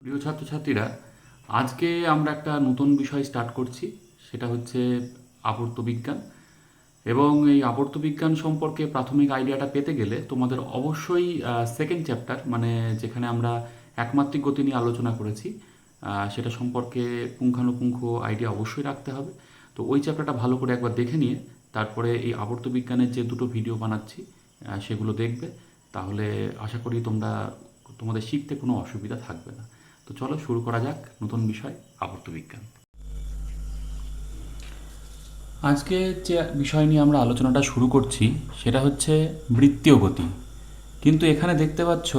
প্রিয় ছাত্রছাত্রীরা, আজকে আমরা একটা নতুন বিষয় স্টার্ট করছি। সেটা হচ্ছে আবর্তবিজ্ঞান। এবং এই আবর্তবিজ্ঞান সম্পর্কে প্রাথমিক আইডিয়াটা পেতে গেলে তোমাদের অবশ্যই সেকেন্ড চ্যাপ্টার, মানে যেখানে আমরা একমাত্রিক গতি নিয়ে আলোচনা করেছি, সেটা সম্পর্কে পুঙ্খানুপুঙ্খ আইডিয়া অবশ্যই রাখতে হবে। তো ওই চ্যাপ্টারটা ভালো করে একবার দেখে নিয়ে তারপরে এই আবর্তবিজ্ঞানের যে দুটো ভিডিও বানাচ্ছি সেগুলো দেখবে। তাহলে আশা করি তোমাদের শিখতে কোনো অসুবিধা থাকবে না। তো চলো শুরু করা যাক নতুন বিষয় আবর্তবিজ্ঞান। আজকে যে বিষয় নিয়ে আমরা আলোচনাটা শুরু করছি সেটা হচ্ছে বৃত্তীয় গতি। কিন্তু এখানে দেখতে পাচ্ছ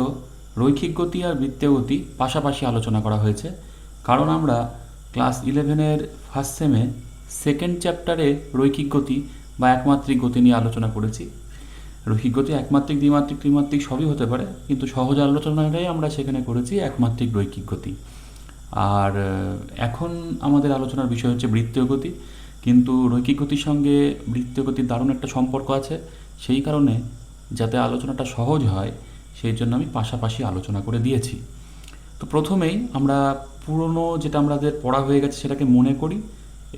রৈখিক গতি আর বৃত্তীয় গতি পাশাপাশি আলোচনা করা হয়েছে, কারণ আমরা ক্লাস 11-এর ফার্স্ট সেমে সেকেন্ড চ্যাপ্টারে রৈখিক গতি বা একমাত্রিক গতি নিয়ে আলোচনা করেছি। রৈখিক গতি একমাত্রিক, দ্বিমাত্রিক, ত্রিমাত্রিক সবই হতে পারে, কিন্তু সহজ আলোচনাটাই আমরা সেখানে করেছি একমাত্রিক রৈখিক গতি। আর এখন আমাদের আলোচনার বিষয় হচ্ছে বৃত্তীয় গতি। কিন্তু রৈখিক গতির সঙ্গে বৃত্তীয় গতির দারুণ একটা সম্পর্ক আছে। সেই কারণে যাতে আলোচনাটা সহজ হয় সেই জন্য আমি পাশাপাশি আলোচনা করে দিয়েছি। তো প্রথমেই আমরা পুরনো যেটা আমাদের পড়া হয়ে গেছে সেটাকে মনে করি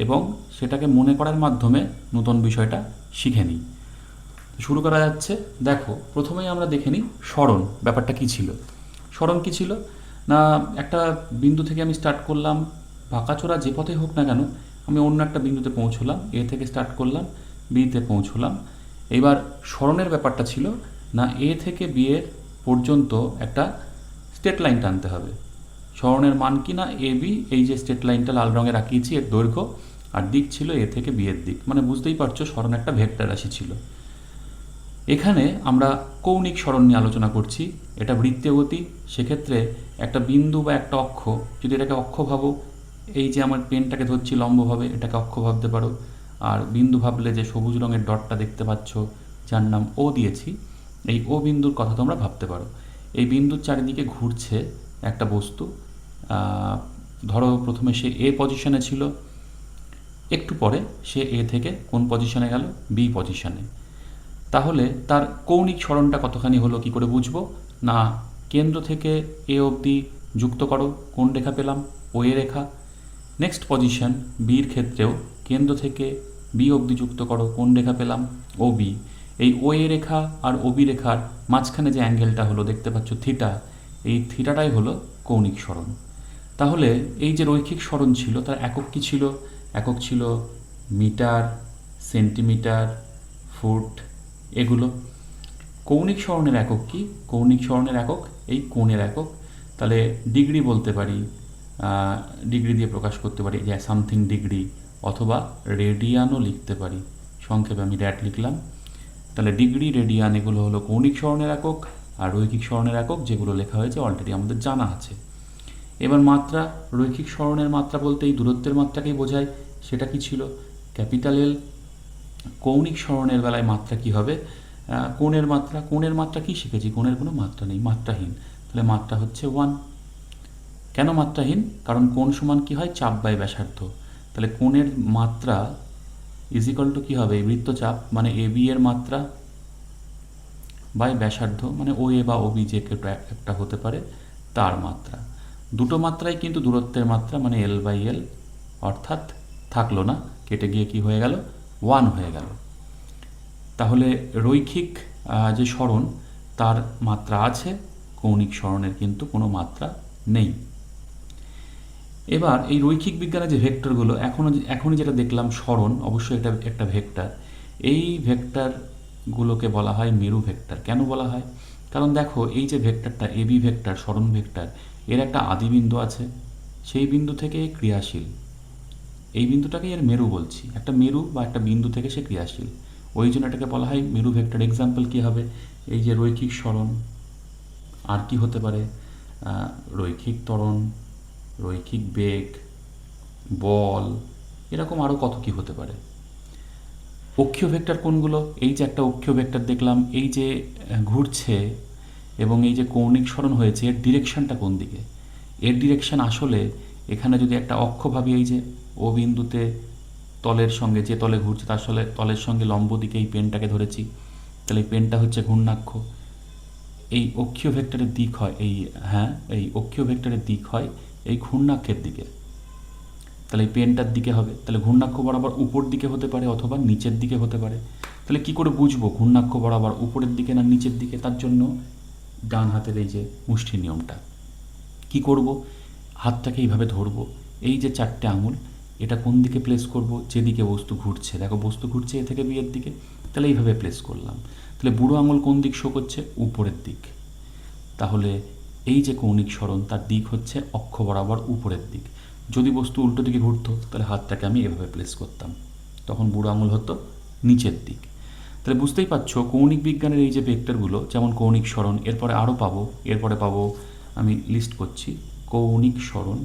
এবং সেটাকে মনে করার মাধ্যমে নতুন বিষয়টা শিখে নিই। শুরু করা যাচ্ছে। দেখো, প্রথমেই আমরা দেখে নিই স্মরণ ব্যাপারটা কী ছিল। স্মরণ কী ছিল না, একটা বিন্দু থেকে আমি স্টার্ট করলাম, বাঁকাচোরা যে পথে হোক না কেন আমি অন্য একটা বিন্দুতে পৌঁছলাম, এ থেকে স্টার্ট করলাম, বিতে পৌঁছলাম। এবার স্মরণের ব্যাপারটা ছিল না, এ থেকে বি এর পর্যন্ত একটা স্ট্রেট লাইন টানতে হবে। স্মরণের মান কি না, এ বি, এই যে স্ট্রেট লাইনটা লাল রঙে রাখিয়েছি এর দৈর্ঘ্য, আর দিক ছিল এ থেকে বি এর দিক, মানে বুঝতেই পারছো স্মরণ একটা ভেক্টর রাশি ছিল। এখানে আমরা কৌণিক স্মরণ নিয়ে আলোচনা করছি। এটা বৃত্তীয় গতি। সেক্ষেত্রে একটা বিন্দু বা একটা অক্ষ, যদি এটাকে অক্ষ ভাবো, এই যে আমার পেনটাকে ধরছি লম্বভাবে, এটাকে অক্ষ ভাবতে পারো। আর বিন্দু ভাবলে যে সবুজ রঙের ডটটা দেখতে পাচ্ছ, যার নাম ও দিয়েছি, এই ও বিন্দুর কথা তোমরা ভাবতে পারো। এই বিন্দুর চারিদিকে ঘুরছে একটা বস্তু। ধরো প্রথমে সে এ পজিশনে ছিল, একটু পরে সে এ থেকে কোন পজিশনে গেল, বি পজিশনে। তাহলে তার কৌণিক স্মরণটা কতখানি হলো কী করে বুঝবো না, কেন্দ্র থেকে এ অবধি যুক্ত করো, কোন রেখা পেলাম, ও এ রেখা। নেক্সট পজিশন বির ক্ষেত্রেও কেন্দ্র থেকে বি অবধি যুক্ত করো, কোন রেখা পেলাম, ও বি। এই ও এ রেখা আর ও বি রেখার মাঝখানে যে অ্যাঙ্গেলটা হলো দেখতে পাচ্ছ থিটা, এই থিটাটাই হলো কৌণিক স্মরণ। তাহলে এই যে রৈখিক স্মরণ ছিল তার একক কী ছিল, একক ছিল মিটার, সেন্টিমিটার, ফুট, এগুলো। কৌণিক স্মরণের একক কি, কৌণিক স্মরণের একক এই কোণের একক। তাহলে ডিগ্রি বলতে পারি, ডিগ্রি দিয়ে প্রকাশ করতে পারি যে সামথিং ডিগ্রি, অথবা রেডিয়ানও লিখতে পারি, সংক্ষেপে আমি র্যাট লিখলাম। তাহলে ডিগ্রি, রেডিয়ান এগুলো হলো কৌণিক স্মরণের একক। আর রৈখিক স্মরণের একক যেগুলো লেখা হয়েছে অলরেডি আমাদের জানা আছে। এবার মাত্রা, রৈখিক স্মরণের মাত্রা বলতে এই দূরত্বের মাত্রাকেই বোঝায়। সেটা কি ছিল, ক্যাপিটাল এল। কৌণিক স্মরণের বেলায় মাত্রা কি হবে, কোণের মাত্রা। কোণের মাত্রা কি শিখেছি, কোণের কোনো মাত্রা নেই, মাত্রাহীন। তাহলে মাত্রা হচ্ছে 1। কেন মাত্রাহীন, কারণ কোণ সমান কি হয়, চাপ বাই ব্যাসার্ধ। তাহলে কোণের মাত্রা ইজ ইকুয়াল টু কী হবে, বৃত্তচাপ মানে এ বি এর মাত্রা বাই ব্যাসার্ধ, মানে ও এ বা ও বি যে একটা হতে পারে তার মাত্রা। দুটো মাত্রাই কিন্তু দূরত্বের মাত্রা, মানে এল বাই এল, অর্থাৎ থাকলো না, কেটে গিয়ে কি হয়ে গেল, 1 হয়ে গেল। তাহলে রৈখিক যে স্মরণ তার মাত্রা আছে, কৌণিক স্মরণের কিন্তু কোনো মাত্রা নেই। এবার এই রৈখিক বিজ্ঞানের যে ভেক্টরগুলো এখনই যেটা দেখলাম স্মরণ, অবশ্যই এটা একটা ভেক্টর। এই ভেক্টরগুলোকে বলা হয় মেরু ভেক্টর। কেন বলা হয়, কারণ দেখো এই যে ভেক্টরটা এবি ভেক্টর, স্মরণ ভেক্টর, এর একটা আদিবিন্দু আছে, সেই বিন্দু থেকে ক্রিয়াশীল, এই বিন্দুটাকে এর মেরু বলছি। একটা মেরু বা একটা বিন্দু থেকে সে ক্রিয়াশীল, ওই জন্য এটাকে বলা হয় মেরু ভেক্টর। এক্সাম্পল কী হবে, এই যে রৈখিক স্মরণ, আর কি হতে পারে, রৈখিক ত্বরণ, রৈখিক বেগ, বল, এরকম আরও কত কী হতে পারে। অক্ষীয় ভেক্টর কোনগুলো, এই যে একটা অক্ষীয় ভেক্টর দেখলাম, এই যে ঘুরছে এবং এই যে কৌণিক স্মরণ হয়েছে, এর ডিরেকশনটা কোন দিকে, এর ডিরেকশন আসলে এখানে যদি একটা অক্ষ ভাবি, এই যে ও বিন্দুতে তলের সঙ্গে, যে তলে ঘুরছে তার তলের সঙ্গে লম্ব দিকে এই পেনটাকে ধরেছি, তাহলে এই পেনটা হচ্ছে ঘূর্ণাক্ষ। এই অক্ষীয় ভেক্টরের দিক হয় এই অক্ষীয় ভেক্টরের দিক হয় এই ঘূর্ণাক্ষের দিকে, তাহলে এই পেনটার দিকে হবে, তাহলে ঘূর্ণাক্ষ বরাবর উপর দিকে হতে পারে অথবা নিচের দিকে হতে পারে। তাহলে কি করে বুঝবো ঘূর্ণাক্ষ বরাবর উপরের দিকে না নিচের দিকে? তার জন্য ডান হাতের এই যে মুষ্টি নিয়মটা কি করব, হাতটাকে এইভাবে ধরবো, এই যে 4টে আঙুল এটা কোন দিকে প্লেস করব? যেদিকে বস্তু ঘুরছে, দেখো বস্তু ঘুরছে এ থেকে বিয়ের দিকে, তাহলে এইভাবে প্লেস করলাম। তাহলে বুড়ো আঙুল কোন দিক শো করছে? উপরের দিক। তাহলে এই যে কৌণিক সরণ তার দিক হচ্ছে অক্ষ বরাবর উপরের দিক। যদি বস্তু উল্টো দিকে ঘুরতো তাহলে হাতটাকে আমি এভাবে প্লেস করতাম, তখন বুড়ো আঙুল হতো নিচের দিক। তাহলে বুঝতেই পারছো কৌণিক বিজ্ঞানের এই যে ভেক্টরগুলো, যেমন কৌণিক সরণ, এরপরে আরও পাবো, এরপরে পাবো, আমি লিস্ট করছি, কৌণিক সরণ,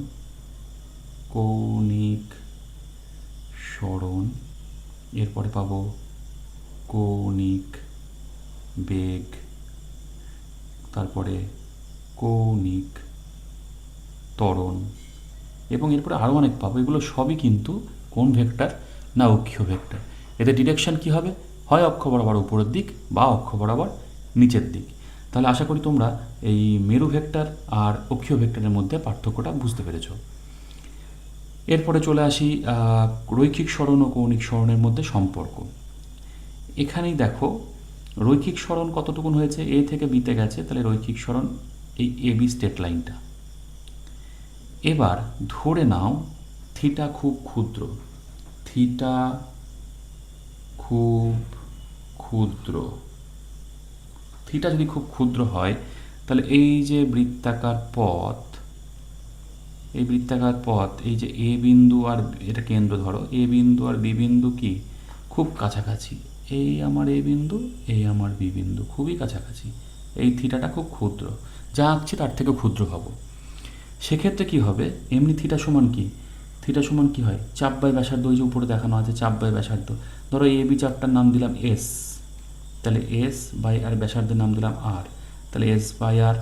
কৌণিক সরণ, এরপরে পাবো কৌণিক বেগ, তারপরে কৌণিক ত্বরণ, এবং এরপরে আরও অনেক পাবো। এগুলো সবই কিন্তু কোন ভেক্টর না অক্ষীয় ভেক্টর। এদের ডিরেকশন কি হবে? হয় অক্ষ বরাবর উপরের দিক বা অক্ষ বরাবর নিচের দিক। তাহলে আশা করি তোমরা এই মেরু ভেক্টর আর অক্ষীয় ভেক্টরের মধ্যে পার্থক্যটা বুঝতে পেরেছো। এরপরে চলে আসি রৈখিক সরণ ও কৌণিক সরণের মধ্যে সম্পর্ক। এখানেই দেখো রৈখিক সরণ কতটুকুন হয়েছে, এ থেকে বিতে গেছে, তাহলে রৈখিক সরণ এই এ বি স্ট্রেট লাইনটা। এবার ধরে নাও থিটা খুব ক্ষুদ্র, থিটা খুব ক্ষুদ্র, থিটা যদি খুব ক্ষুদ্র হয় তাহলে এই যে বৃত্তাকার পথ, এই বৃত্তাকার পথ, এই যে এ বিন্দু আর এটা কেন্দ্র ধরো, এ বিন্দু আর বি বিন্দু কি খুব কাছাকাছি, এই আমার এ বিন্দু, এই আমার বি বিন্দু, খুবই কাছাকাছি। এই থিটাটা খুব ক্ষুদ্র, যা আঁকছি তার থেকে ক্ষুদ্র ভাবো। সেক্ষেত্রে কি হবে, এমনি থিটা সমান কি, থিটা সমান কি হয়, চাপ বাই ব্যাসার্ধ, ওই যে উপরে দেখানো আছে চাপ বাই ব্যাসার্ধ। ধরো এ বি চাপটার নাম দিলাম এস, তাহলে এস বাই আর ব্যাসার্ধের নাম দিলাম আর, তাহলে এস বাই আর।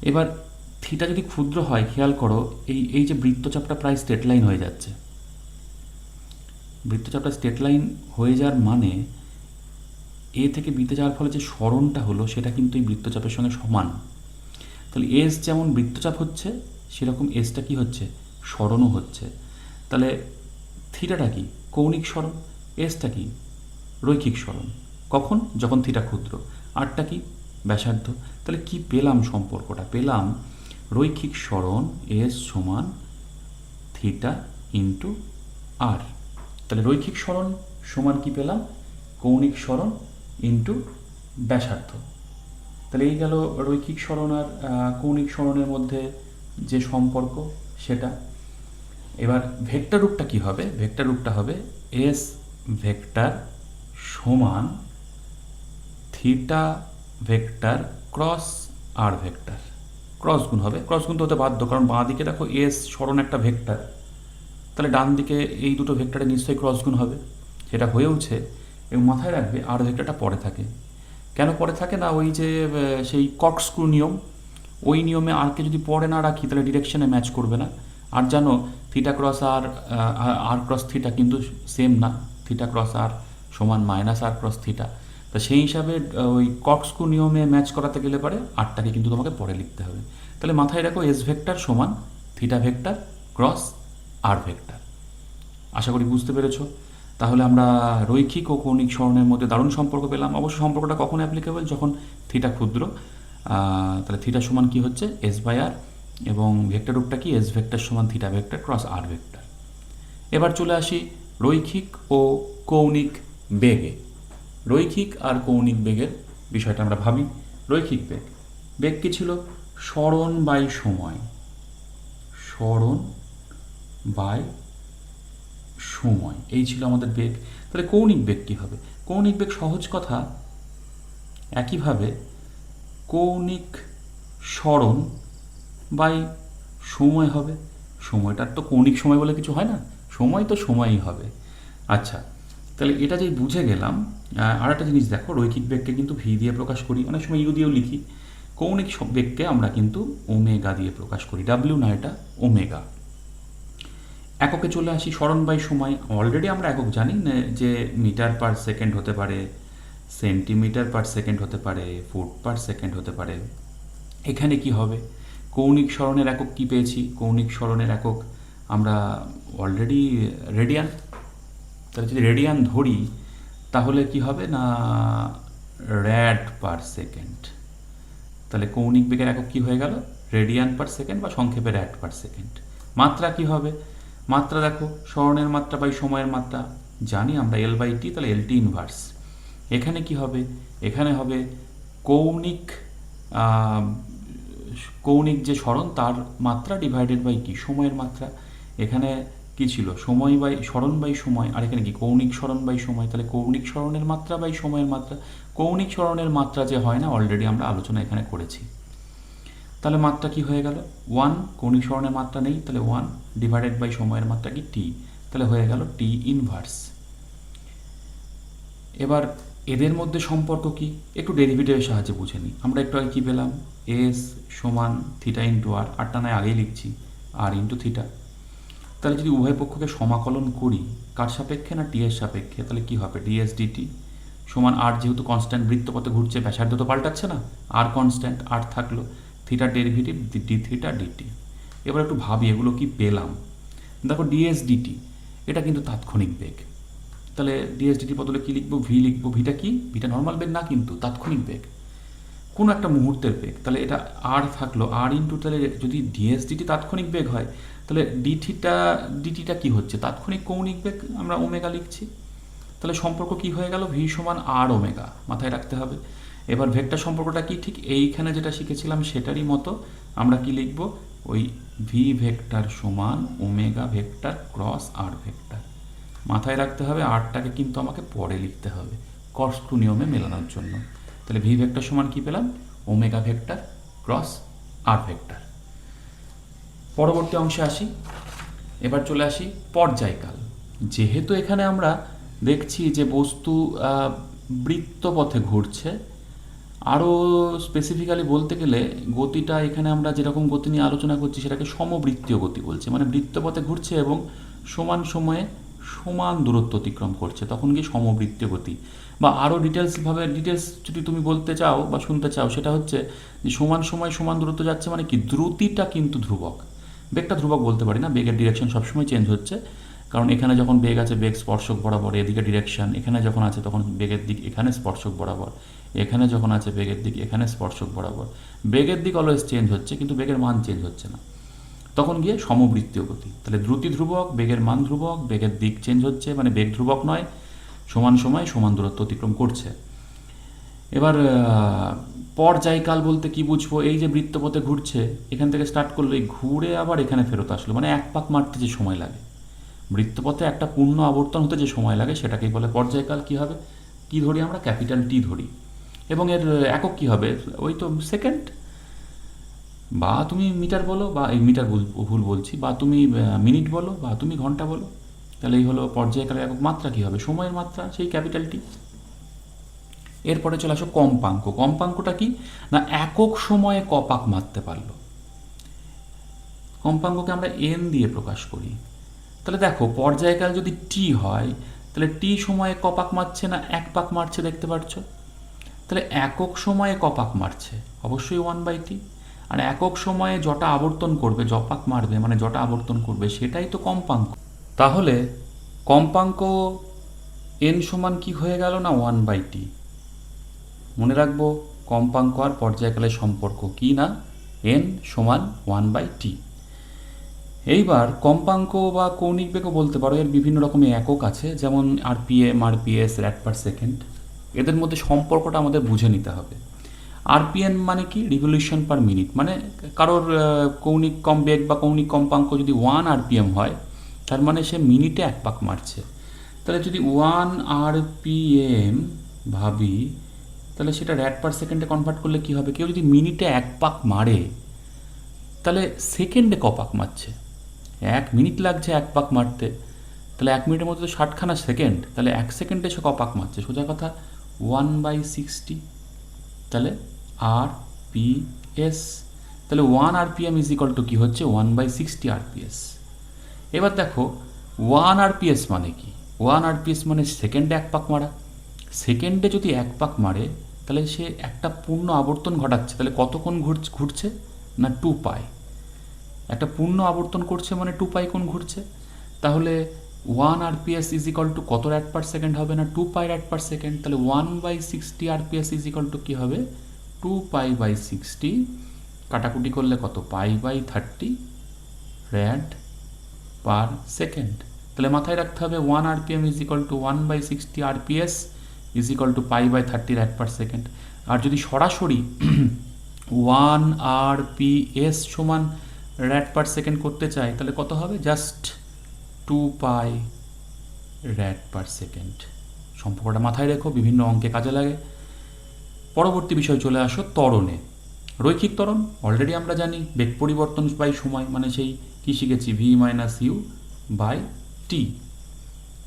এবার থিটা যদি ক্ষুদ্র হয়, খেয়াল করো এই যে বৃত্তচাপটা প্রায় স্ট্রেট লাইন হয়ে যাচ্ছে, বৃত্তচাপটা স্ট্রেট লাইন হয়ে যাওয়ার মানে এ থেকে বিতে যাওয়ার ফলে যে সরণটা হলো সেটা কিন্তু এই বৃত্তচাপের সঙ্গে সমান। তাহলে এস যেমন বৃত্তচাপ হচ্ছে সেরকম এসটা কি হচ্ছে, সরণও হচ্ছে। তাহলে থিটাটা কি, কৌণিক সরণ, এসটা কি, রৈখিক সরণ। কখন? যখন থিটা ক্ষুদ্র। আরটা কি, ব্যাসার্ধ। তাহলে কি পেলাম সম্পর্কটা, পেলাম রৈখিক সরণ এস সমান থিটা ইন্টু আর। তাহলে রৈখিক সরণ সমান কি পেলাম, কৌণিক সরণ ইন্টু ব্যাসার্ধ। তাহলে এই গেল রৈখিক সরণ আর কৌণিক সরণের মধ্যে যে সম্পর্ক সেটা। এবার ভেক্টর রূপটা কি হবে, ভেক্টর রূপটা হবে এস ভেক্টর সমান থিটা ভেক্টর ক্রস আর ভেক্টর। ক্রস গুণ হবে, ক্রস গুণ তো হতে বাধ্য, কারণ বাঁ দিকে দেখো এস সরণ একটা ভেক্টর, তাহলে ডান দিকে এই দুটো ভেক্টরে নিশ্চয়ই ক্রস গুণ হবে, সেটা হয়েওছে। এবং মাথায় রাখবে আর ভেক্টরটা পরে থাকে। কেন পরে থাকে না, ওই যে সেই কর্কস্ক্রু নিয়ম, ওই নিয়মে আরকে যদি পরে না রাখি তাহলে ডিরেকশনে ম্যাচ করবে না। আর জানো থিটা ক্রস আর, আর ক্রস থিটা কিন্তু সেম না, থিটা ক্রস আর সমান মাইনাস আর ক্রস থিটা। তা সেই হিসাবে ওই কর্কস্ক্রু নিয়মে ম্যাচ করাতে গেলে পারে আরটাকে কিন্তু তোমাকে পরে লিখতে হবে। তাহলে মাথায় রাখো এস ভেক্টর সমান থিটা ভেক্টর ক্রস আর ভেক্টর। আশা করি বুঝতে পেরেছো। তাহলে আমরা রৈখিক ও কৌণিক সরণের মধ্যে দারুণ সম্পর্ক পেলাম। অবশ্য সম্পর্কটা কখন অ্যাপ্লিকেবল, যখন থিটা ক্ষুদ্র। তাহলে থিটা সমান কি হচ্ছে এস বাই আর, এবং ভেক্টর রূপটা কি এস ভেক্টর সমান থিটা ভেক্টর ক্রস আর ভেক্টর। এবার চলে আসি রৈখিক ও কৌণিক বেগে। রৈখিক আর কৌণিক বেগের বিষয়টা আমরা ভাবি। রৈখিক বেগ, বেগ কি ছিল, সরণ বাই সময়, সরণ বাই সময়, এই ছিল আমাদের বেগ। তাহলে কৌণিক বেগ কী হবে, কৌণিক বেগ সহজ কথা, একইভাবে কৌণিক সরণ বাই সময় হবে। সময়টার তো কৌণিক সময় বলে কিছু হয় না, সময় তো সময়ই হবে। আচ্ছা, তাহলে এটা যেই বুঝে গেলাম, আর একটা জিনিস দেখো, রৈখিক বেগকে কিন্তু ভি দিয়ে প্রকাশ করি, অনেক সময় ইউ দিয়েও লিখি। কৌণিক বেগকে আমরা কিন্তু ওমেগা দিয়ে প্রকাশ করি, ডাব্লিউ না, এটা ওমেগা। এককে চলে আসি, সরণ বাই সময়। অলরেডি আমরা একক জানি যে মিটার পার সেকেন্ড হতে পারে, সেন্টিমিটার পার সেকেন্ড হতে পারে, ফুট পার সেকেন্ড হতে পারে। এখানে কি হবে, কৌণিক সরণের একক কি পেয়েছি, কৌণিক সরণের একক আমরা অলরেডি রেডিয়ান। তাহলে যদি রেডিয়ান ধরি তাহলে কি হবে না র্যাড পার সেকেন্ড। তাহলে কৌণিক বেগের একক কি হয়ে গেল, রেডিয়ান পার সেকেন্ড বা সংক্ষেপে র্যাড পার সেকেন্ড। মাত্রা কি হবে, মাত্রা দেখো সরণের মাত্রা বাই সময়ের মাত্রা জানি আমরা L/T, তাহলে LT ইনভার্স। এখানে কি হবে, এখানে হবে কৌণিক কৌণিক যে সরণ তার মাত্রা ডিভাইডেড বাই কি, সময়ের মাত্রা। এখানে কি ছিল, সময় বাই সরণ বাই সময়, আর এখানে কি কৌণিক সরণ বাই সময়। তাহলে কৌণিক সরণের মাত্রা বাই সময়ের মাত্রা। কৌণিক সরণের মাত্রা যে হয় না, অলরেডি আমরা আলোচনা এখানে করেছি। তাহলে মাত্রা কি হয়ে গেল 1, কৌণিক সরণের মাত্রা নেই, তাহলে 1 ডিভাইডেড বাই সময়ের মাত্রা কি টি, তাহলে হয়ে গেল টি ইনভার্স। এবার এদের মধ্যে সম্পর্ক কি, একটু ডেরিভেটিভের সাহায্যে বুঝে নিই। আমরা একটু আগে কী পেলাম, এস সমান থিটা ইন্টু আর, আরটা নয় আগেই লিখছি, আর ইন্টু থিটা। তাহলে যদি উভয় পক্ষকে সমাকলন করি কার সাপেক্ষে না টি এর সাপেক্ষে, তাহলে কি হবে ডিএস ডিটি সমান আর, যেহেতু কনস্ট্যান্ট বৃত্তপথে ঘুরছে ব্যাসার্ধ তো পাল্টাচ্ছে না, আর কনস্ট্যান্ট আর থাকলো, থিটার ডেরিভেটিভ ডি থিটা ডিটি। এবার একটু ভাবি এগুলো কি পেলাম। দেখো ডিএস ডিটি এটা কিন্তু তাৎক্ষণিক বেগ, তাহলে ডিএস ডিটির বদলে কী লিখবো, ভি লিখবো। ভিটা কি, ভিটা নর্মাল বেগ না, কিন্তু তাৎক্ষণিক বেগ, কোনো একটা মুহূর্তের বেগ। তাহলে এটা আর থাকলো আর ইন্টু, তাহলে যদি ডিএস ডিটি তাৎক্ষণিক বেগ হয় তাহলে ডিটিটা কি হচ্ছে, তাৎক্ষণিক কৌণিক বেগ, আমরা ওমেগা লিখছি। তাহলে সম্পর্ক কি হয়ে গেল, ভি সমান আর ওমেগা, মাথায় রাখতে হবে। এবার ভেক্টর সম্পর্কটা কি, ঠিক এইখানে যেটা শিখেছিলাম সেটারই মতো আমরা কি লিখব, ওই ভি ভেক্টর সমান ওমেগা ভেক্টর ক্রস আর ভেক্টর। মাথায় রাখতে হবে আরটাকে কিন্তু আমাকে পরে লিখতে হবে কর্স্ক্রু নিয়মে মেলানোর জন্য। তাহলে ভি ভেক্টর সমান কি পেলাম, ওমেগা ভেক্টর ক্রস আর ভেক্টর। পরবর্তী অংশে আসি, এবার চলে আসি পর্যায়কাল। যেহেতু এখানে আমরা দেখছি যে বস্তু বৃত্তপথে ঘুরছে, আরও স্পেসিফিক্যালি বলতে গেলে গতিটা এখানে আমরা যেরকম গতি নিয়ে আলোচনা করছি সেটাকে সমবৃত্তীয় গতি বলছে, মানে বৃত্তপথে ঘুরছে এবং সমান সময়ে সমান দূরত্ব অতিক্রম করছে, তখন কি সমবৃত্তীয় গতি। বা আরও ডিটেলস যদি তুমি বলতে চাও বা শুনতে চাও, সেটা হচ্ছে যে সমান সময় সমান দূরত্ব যাচ্ছে মানে কি, দ্রুতিটা কিন্তু ধ্রুবক। বেগটা ধ্রুবক বলতে পারি না, বেগের ডিরেকশন সবসময় চেঞ্জ হচ্ছে, কারণ এখানে যখন বেগ আছে বেগ স্পর্শক বরাবর, এদিকে ডিরেকশন, এখানে যখন আছে তখন বেগের দিক এখানে স্পর্শক বরাবর, এখানে যখন আছে বেগের দিক এখানে স্পর্শক বরাবর। বেগের দিক অলওয়েজ চেঞ্জ হচ্ছে কিন্তু বেগের মান চেঞ্জ হচ্ছে না, তখন গিয়ে সমবৃত্তীয় গতি। তাহলে দ্রুতি ধ্রুবক, বেগের মান ধ্রুবক, বেগের দিক চেঞ্জ হচ্ছে মানে বেগ ধ্রুবক নয়, সমান সময় সমান দূরত্ব অতিক্রম করছে। এবার পর্যায়কাল বলতে কি বুঝবো, এই যে বৃত্তপথে ঘুরছে, এখান থেকে স্টার্ট করলো, এই ঘুরে আবার এখানে ফেরত আসলো, মানে এক পাক মারতে যে সময় লাগে, বৃত্তপথে একটা পূর্ণ আবর্তন হতে যে সময় লাগে সেটাকেই বলে পর্যায়কাল। কি হবে, কি ধরি আমরা, ক্যাপিটাল টি ধরি, এবং এর একক কি হবে, ওই তো সেকেন্ড, বা তুমি মিটার বলো, বা এই মিটার ভুল বলছি, বা তুমি মিনিট বলো, বা তুমি ঘন্টা বলো। তাহলে এই হলো পর্যায়কালের একক। মাত্রা কি হবে, সময়ের মাত্রা, সেই ক্যাপিটাল টি। এরপরে চলে আসো কম্পাঙ্ক। কম্পাঙ্কটা কি না, একক সময়ে কপাক মারতে পারলো। কম্পাঙ্ককে আমরা এন দিয়ে প্রকাশ করি। তাহলে দেখো পর্যায়কাল যদি টি হয় তাহলে টি সময়ে কপাক মারছে না এক পাক মারছে, দেখতে পাচ্ছ। তাহলে একক সময়ে কপাক মারছে অবশ্যই 1/t, আর একক সময়ে যটা আবর্তন করবে, জপাক মারবে মানে যটা আবর্তন করবে সেটাই তো কম্পাঙ্ক। তাহলে কম্পাঙ্ক এন সমান কি হয়ে গেল না 1/t। মনে রাখবো কম্পাঙ্ক আর পর্যায়কালের সম্পর্ক কি না, এন সমান 1/t। এইবার কম্পাঙ্ক বা কৌণিক বেগও বলতে পারো, এর বিভিন্ন রকমের একক আছে, যেমন আরপিএম, আরপিএস, র্যাড পার সেকেন্ড। এদের মধ্যে সম্পর্কটা আমাদের বুঝে নিতে হবে। আরপিএম মানে কি, রিভলিউশন পার মিনিট, মানে কারোর কৌণিক কম বেগ বা কৌণিক কম্পাঙ্ক যদি 1 আরপিএম হয় তার মানে সে মিনিটে এক পাক মারছে। তাহলে যদি 1 আরপিএম ভাবি তাহলে সেটা র্যাড পার সেকেন্ডে কনভার্ট করলে কি হবে, কেউ যদি মিনিটে এক পাক মারে তাহলে সেকেন্ডে ক পাক মারছে, 1 মিনিট লাগছে এক পাক মারতে, তাহলে 1 মিনিটের মধ্যে তো 60খানা সেকেন্ড, তাহলে 1 সেকেন্ডে সে ক পাক মারছে, সোজা কথা 1/60। তাহলে আর পি এস, তাহলে 1 আরপিএম ইজ ইকাল টু কী হচ্ছে 1/60 আরপিএস। এবার দেখো 1 আরপিএস মানে কি, 1 আরপিএস মানে সেকেন্ডে এক পাক মারা, সেকেন্ডে যদি 1 পাক মারে তাহলে সে একটা পূর্ণ আবর্তন ঘটাচ্ছে, তাহলে কতক্ষণ ঘুরছে না 2 পাই। একটা পূর্ণ আবর্তন করছে মানে 2 পাই কোণ ঘুরছে। তাহলে 1 আরপিএস ইজ ইকাল টু কত র্যাট পার সেকেন্ড হবে না 2 পাই র্যাট পার সেকেন্ড। তাহলে 1/60 আরপিএস ইজ ইকাল টু কী হবে 2 পাই/60, কাটাকুটি করলে কত পাই/30 র্যাট পার সেকেন্ড। তাহলে মাথায় রাখতে হবে 1 RPM is equal to 1/60 RPS is equal to পাই/30 র্যাট পার সেকেন্ড। আর যদি সরাসরি 1 আরপিএস সমান র্যাট পার সেকেন্ড করতে চাই তাহলে কত হবে জাস্ট 2 পাই র্যাট পার সেকেন্ড। সম্পর্কটা মাথায় রেখো, বিভিন্ন অঙ্কে কাজে লাগে। পরবর্তী বিষয় চলে আসো ত্বরণে। রৈখিক ত্বরণ অলরেডি আমরা জানি বেগ পরিবর্তন বাই সময়, মানে সেই কী শিখেছি v-u/t।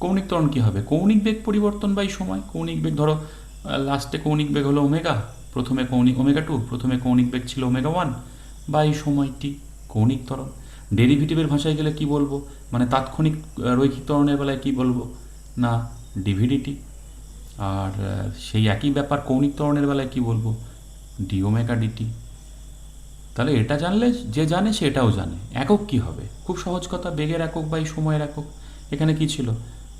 কৌণিক ত্বরণ কী হবে কৌণিক বেগ পরিবর্তন বাই সময়। কৌণিক বেগ ধরো লাস্টে কৌণিক বেগ হলো ওমেগা, প্রথমে কৌণিক ওমেগা 2, প্রথমে কৌণিক বেগ ছিল ওমেগা 1 বাই সময় t, কৌণিক ত্বরণ। ডেরিভেটিভের ভাষায় গেলে কি বলবো, মানে তাৎক্ষণিক রৈখিক ত্বরণের বেলায় কি বলবো না ডিভিডিটি। আর সেই একই ব্যাপার কৌণিক ত্বরণের বেলায় কি বলবো ডি ওমেগা ডিটি। তাহলে এটা জানলে যে জানে সে এটাও জানে। একক কি হবে খুব সহজ কথা, বেগের একক বাই সময়ের একক। এখানে কি ছিল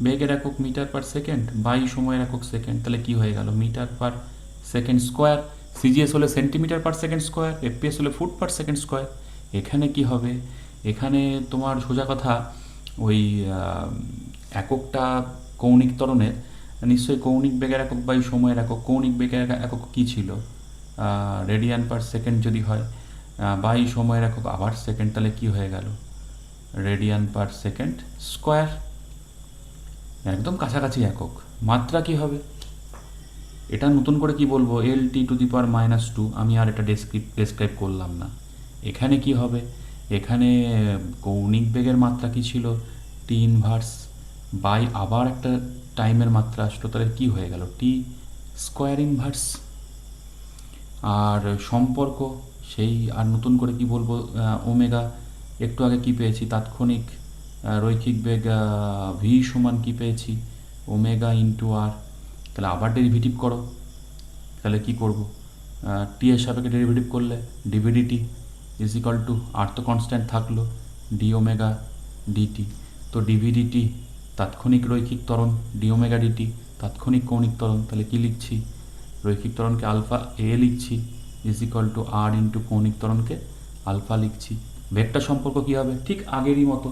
বেগের একক মিটার পার সেকেন্ড বাই সময়ের একক সেকেন্ড, তাহলে কি হয়ে গেল metre per second square. CGS হলে centimetre per second square, FPS হলে ফুট পার সেকেন্ড স্কোয়ার। এখানে কি হবে এখানে তোমার সোজা কথা ওই এককটা কৌণিক ত্বরণের নিশ্চয়ই কৌণিক বেগের একক বাই সময়ের একক। কৌণিক বেগের একক কী ছিল রেডিয়ান পার সেকেন্ড যদি হয় বাই সময়ের একক আবার সেকেন্ড, তাহলে কি হয়ে গেল রেডিয়ান পার সেকেন্ড স্কোয়ার। একদম কাছাকাছি একক। মাত্রা কি হবে এটা নতুন করে কি বলবো LT⁻²। আমি আর এটা ডেসক্রাইব করলাম না। এখানে কি হবে এখানে কৌণিক বেগের মাত্রা কি ছিল টি ইনভার্স বাই আবার একটা টাইমের মাত্রা আসলো, তাহলে কি হয়ে গেল টি স্কোয়ার ইনভার্স। আর সম্পর্ক সেই আর নতুন করে কি বলবো ওমেগা, একটু আগে কি পেয়েছি তাৎক্ষণিক রৈখিক বেগ ভি সমান কি পেয়েছি ওমেগা ইন্টু আর। তাহলে আবার ডেরিভেটিভ করো, তাহলে কি করব টি এর সাপেক্ষে ডেরিভেটিভ করলে ডিভিডিটি ইজ ইকাল টু আর তো কনস্ট্যান্ট থাকলো ডি ওমেগা ডিটি। তো ডিভিডিটি তাৎক্ষণিক রৈখিক ত্বরণ, ডি ওমেগা ডিটি তাৎক্ষণিক কৌণিক ত্বরণ। তাহলে কি লিখছি রৈখিক ত্বরণকে আলফা এ লিখছি is equal to R into কৌণিক ত্বরণকে আলফা লিখছি। ভেক্টর সম্পর্ক কী হবে ঠিক আগেরই মতো,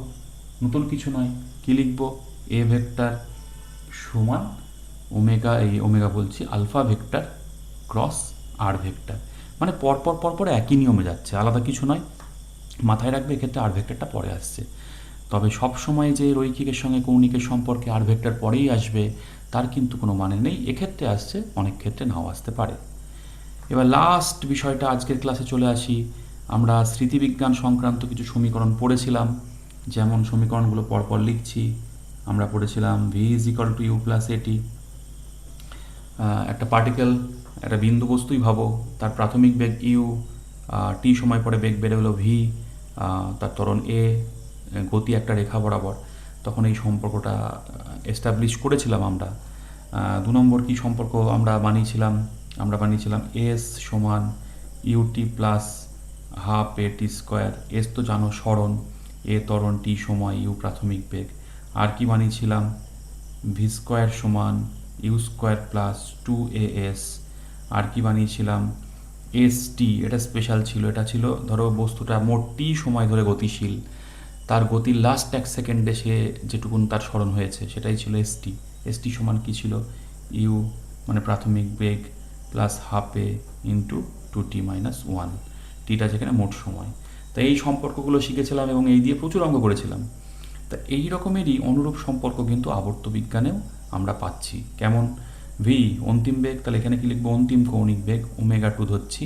নতুন কিছু নয়। কি লিখব এ ভেক্টর সমান ওমেগা, এই ওমেগা বলছি আলফা ভেক্টর ক্রস আর ভেক্টর, মানে পরপর একই নিয়মে যাচ্ছে, আলাদা কিছু নয়। মাথায় রাখবে এক্ষেত্রে আর ভেক্টরটা পরে আসছে। তবে সব সময় যে রৈখিকের সঙ্গে কৌণিকের সম্পর্কে আর ভেক্টর পরেই আসবে তার কিন্তু কোনো মানে নেই। এক্ষেত্রে আসছে, অনেক ক্ষেত্রে নাও আসতে পারে। এবার লাস্ট বিষয়টা আজকের ক্লাসে চলে আসি। আমরা স্মৃতিবিজ্ঞান সংক্রান্ত কিছু সমীকরণ পড়েছিলাম, যেমন সমীকরণগুলো পরপর লিখছি। আমরা পড়েছিলাম V is equal to U plus A T. একটা পার্টিকেল একটা বিন্দু বস্তুই ভাবো, তার প্রাথমিক বেগ ইউ, টি সময় পরে বেগ বেড়ে হলো ভি, তার ত্বরণ এ, গতি একটা রেখা বরাবর। তখন এই সম্পর্কটা এস্টাবলিশ করেছিলাম আমরা। 2 নম্বর কি সম্পর্ক আমরা বানিয়েছিলাম এস সমান ইউটি প্লাস হাফ এ টি স্কোয়ার। এস তো জানো সরণ, এ ত্বরণ, টি সময়, ইউ প্রাথমিক বেগ। আর কি বানিয়েছিলাম ভি স্কোয়ার সমান ইউ স্কোয়ার প্লাস 2as। আর কি বানিয়েছিলাম এস টি, এটা স্পেশাল ছিল। এটা ছিল ধরো বস্তুটা মোট টি সময় ধরে গতিশীল, তার গতির লাস্ট 1 সেকেন্ডে সে যেটুকুন তার স্মরণ হয়েছে সেটাই ছিল এসটি। এসটি সমান কী ছিল ইউ মানে প্রাথমিক বেগ প্লাস হাফ এ ইন্টু 2t-1, টিটা যেখানে মোট সময়। তা এই সম্পর্কগুলো শিখেছিলাম এবং এই দিয়ে প্রচুর অঙ্ক করেছিলাম। তা এই রকমেরই অনুরূপ সম্পর্ক কিন্তু আবর্ত বিজ্ঞানেও আমরা পাচ্ছি। কেমন ভি অন্তিম বেগ, তাহলে এখানে কি লিখবো অন্তিম কৌণিক বেগ ওমেগা 2 ধরছি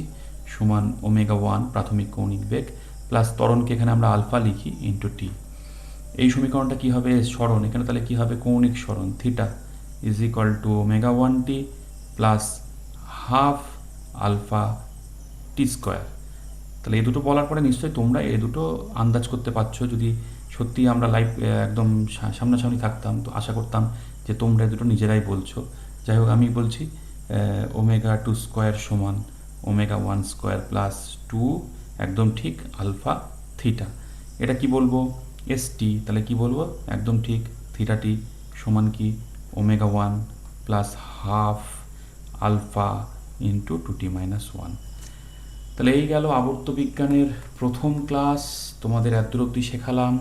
সমান ওমেগা 1 প্রাথমিক কৌণিক বেগ প্লাস ত্বরণকে এখানে আমরা আলফা লিখি ইন্টু টি। এই সমীকরণটা কী হবে স্মরণ, এখানে তাহলে কী হবে কৌণিক স্মরণ theta is equal to omega 1t plus half alpha t square. তাহলে এই দুটো বলার পরে নিশ্চয়ই তোমরা এই দুটো আন্দাজ করতে পারছো। যদি সত্যি আমরা লাইভ একদম সামনাসামনি থাকতাম তো আশা করতাম যে তোমরা এই দুটো নিজেরাই বলছো। যাই হোক, আমি বলছি ওমেগা টু স্কোয়ার সমান omega one square plus two, একদম ঠিক, আলফা থিটা। এটা কি বলবো? এস টি, তাহলে কি বলবো? একদম ঠিক, থিটাটি সমান কি? Omega one plus half alpha into two T minus one. তাহলে এই গেল আবর্তবিজ্ঞানের প্রথম ক্লাস। তোমাদের এতদূর অবধি শেখালাম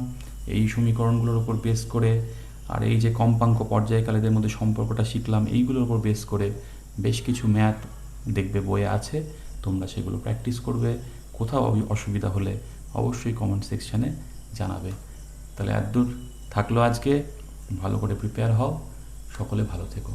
এই সমীকরণগুলোর উপর বেস করে, আর এই যে কম্পাঙ্ক পর্যায়কালেদের মধ্যে সম্পর্কটা শিখলাম, এইগুলোর উপর বেস করে বেশ কিছু ম্যাথ দেখবে বইয়ে আছে, তোমরা সেগুলো প্র্যাকটিস করবে। কোথাও অসুবিধা হলে অবশ্যই কমেন্ট সেকশানে জানাবে। তাহলে এতদূর থাকলো আজকে, ভালো করে প্রিপেয়ার হও, সকলে ভালো থেকো।